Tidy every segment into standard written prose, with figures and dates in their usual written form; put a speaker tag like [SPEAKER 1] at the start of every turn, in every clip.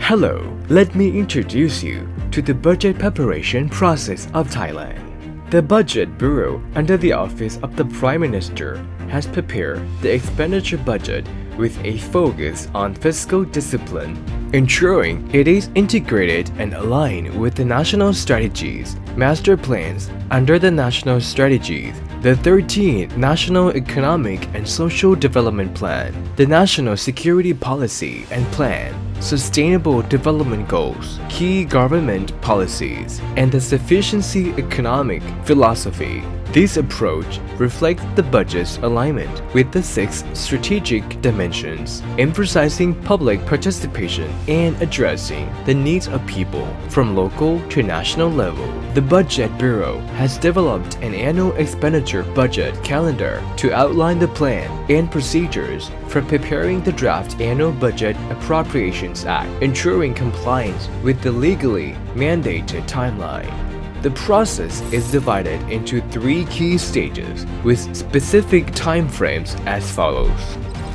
[SPEAKER 1] Hello, let me introduce you to the budget preparation process of Thailand. The Budget Bureau under the Office of the Prime Minister has prepared the expenditure budget with a focus on fiscal discipline, ensuring it is integrated and aligned with the national strategies, master plans under the national strategies, the 13th National Economic and Social Development Plan, the National Security Policy and Plan, Sustainable Development Goals, key government policies, and the Sufficiency Economic Philosophy. This approach reflects the budget's alignment with the 6 strategic dimensions, emphasizing public participation and addressing the needs of people from local to national level. The Budget Bureau has developed an annual expenditure budget calendar to outline the plan and procedures for preparing the draft Annual Budget Appropriations Act, ensuring compliance with the legally mandated timeline. The process is divided into 3 key stages with specific timeframes as follows.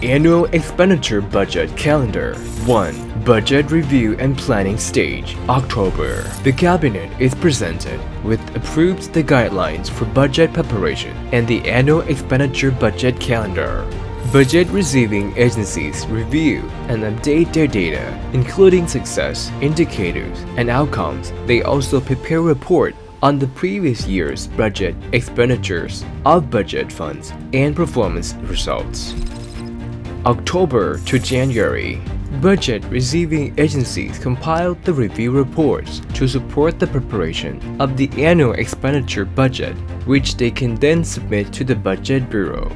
[SPEAKER 1] Annual Expenditure Budget Calendar 1. Budget Review and Planning Stage, October. The Cabinet is presented with approved the guidelines for budget preparation and the Annual Expenditure Budget Calendar. Budget receiving agencies review and update their data, including success, indicators, and outcomes. They also prepare a report on the previous year's budget expenditures of budget funds and performance results. October to January. Budget receiving agencies compiled the review reports to support the preparation of the annual expenditure budget, which they can then submit to the Budget Bureau.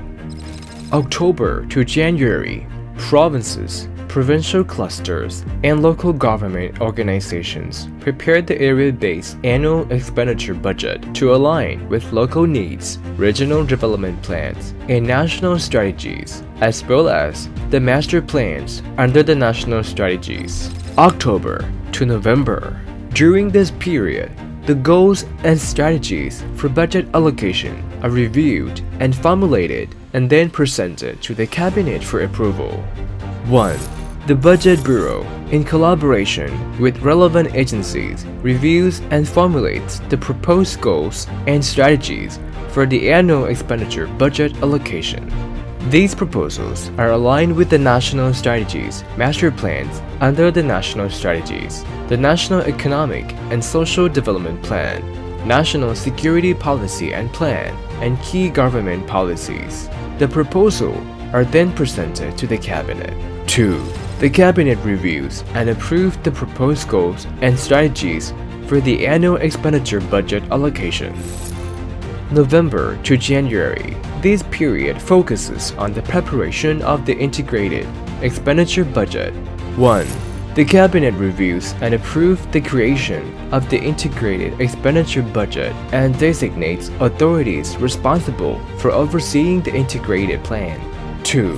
[SPEAKER 1] October to January. Provinces, provincial clusters, and local government organizations prepared the area-based annual expenditure budget to align with local needs, regional development plans, and national strategies, as well as the master plans under the national strategies. October to November. During this period, the goals and strategies for budget allocation are reviewed and formulated and then presented to the Cabinet for approval. 1. The Budget Bureau, in collaboration with relevant agencies, reviews and formulates the proposed goals and strategies for the annual expenditure budget allocation. These proposals are aligned with the national strategies, master plans under the national strategies, the National Economic and Social Development Plan, National Security Policy and Plan, and key government policies. The proposals are then presented to the Cabinet. 2. The Cabinet reviews and approves the proposed goals and strategies for the annual expenditure budget allocation. November to January. This period focuses on the preparation of the integrated expenditure budget. 1. The Cabinet reviews and approves the creation of the integrated expenditure budget and designates authorities responsible for overseeing the integrated plan. 2.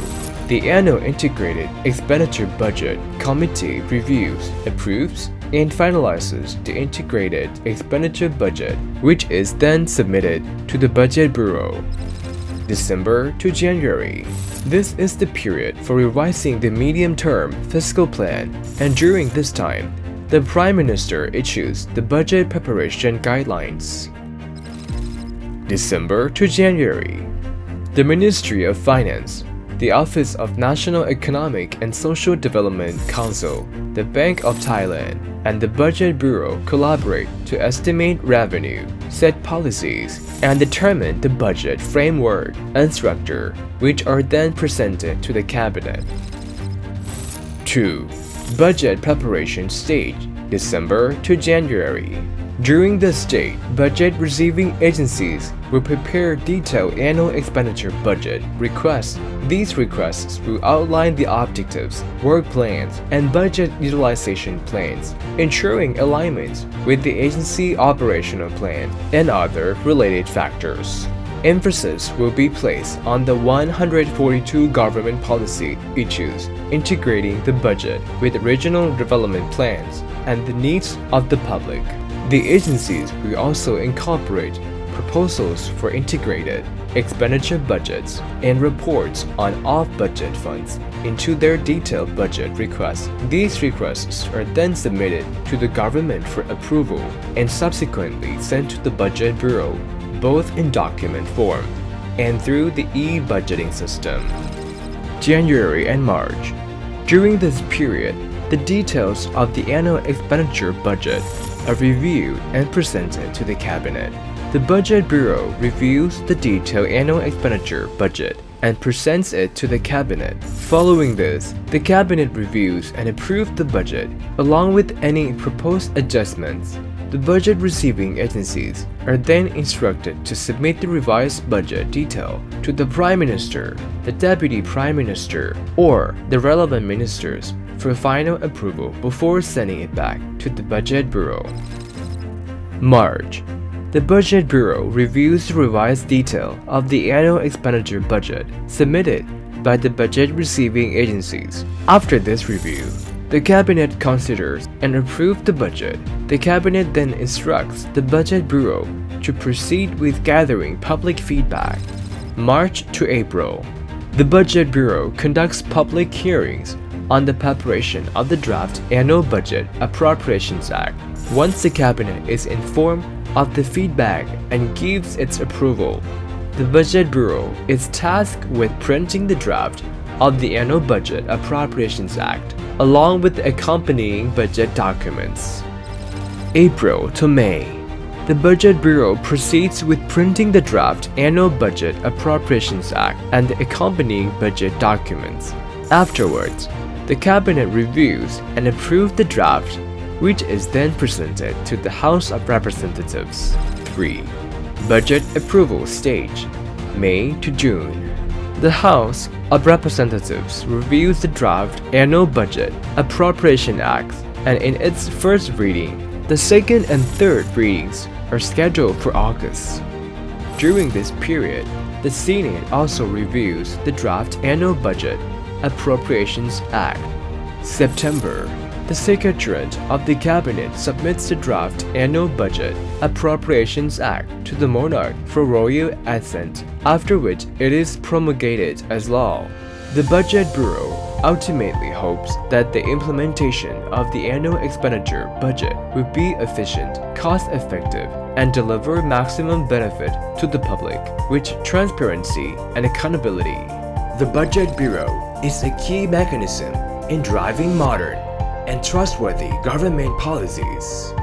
[SPEAKER 1] The Annual Integrated Expenditure Budget Committee reviews, approves, and finalizes the Integrated Expenditure Budget, which is then submitted to the Budget Bureau. December to January. This is the period for revising the medium-term fiscal plan, and during this time, the Prime Minister issues the budget preparation guidelines. December to January. The Ministry of Finance, the Office of National Economic and Social Development Council, the Bank of Thailand, and the Budget Bureau collaborate to estimate revenue, set policies, and determine the budget framework and structure, which are then presented to the Cabinet. 2. Budget Preparation Stage, December to January. During this stage, budget receiving agencies will prepare detailed annual expenditure budget requests. These requests will outline the objectives, work plans, and budget utilization plans, ensuring alignment with the agency operational plan and other related factors. Emphasis will be placed on the 142 government policy issues, integrating the budget with regional development plans and the needs of the public. The agencies will also incorporate proposals for integrated expenditure budgets and reports on off-budget funds into their detailed budget requests. These requests are then submitted to the government for approval and subsequently sent to the Budget Bureau, both in document form and through the e-budgeting system. January and March. During this period, the details of the annual expenditure budget are reviewed and presented to the Cabinet. The Budget Bureau reviews the detailed annual expenditure budget and presents it to the Cabinet. Following this, the Cabinet reviews and approves the budget, along with any proposed adjustments. The budget receiving agencies are then instructed to submit the revised budget detail to the Prime Minister, the Deputy Prime Minister, or the relevant ministers for final approval before sending it back to the Budget Bureau. March. The Budget Bureau reviews the revised detail of the annual expenditure budget submitted by the budget receiving agencies. After this review, the Cabinet considers and approves the budget. The Cabinet then instructs the Budget Bureau to proceed with gathering public feedback. March to April. The Budget Bureau conducts public hearings on the preparation of the draft Annual Budget Appropriations Act. Once the Cabinet is informed of the feedback and gives its approval, the Budget Bureau is tasked with printing the draft of the Annual Budget Appropriations Act, along with the accompanying budget documents. April to May. The Budget Bureau proceeds with printing the draft Annual Budget Appropriations Act and the accompanying budget documents. Afterwards, the Cabinet reviews and approves the draft, which is then presented to the House of Representatives. 3. Budget Approval Stage, May to June. The House of Representatives reviews the draft Annual Budget Appropriation Act, and in its first reading, the second and third readings are scheduled for August. During this period, the Senate also reviews the draft Annual Budget Appropriations Act. September. The Secretariat of the Cabinet submits the draft Annual Budget Appropriations Act to the monarch for royal assent, after which it is promulgated as law. The Budget Bureau ultimately hopes that the implementation of the annual expenditure budget will be efficient, cost-effective, and deliver maximum benefit to the public, with transparency and accountability. The Budget Bureau is a key mechanism in driving modern and trustworthy government policies.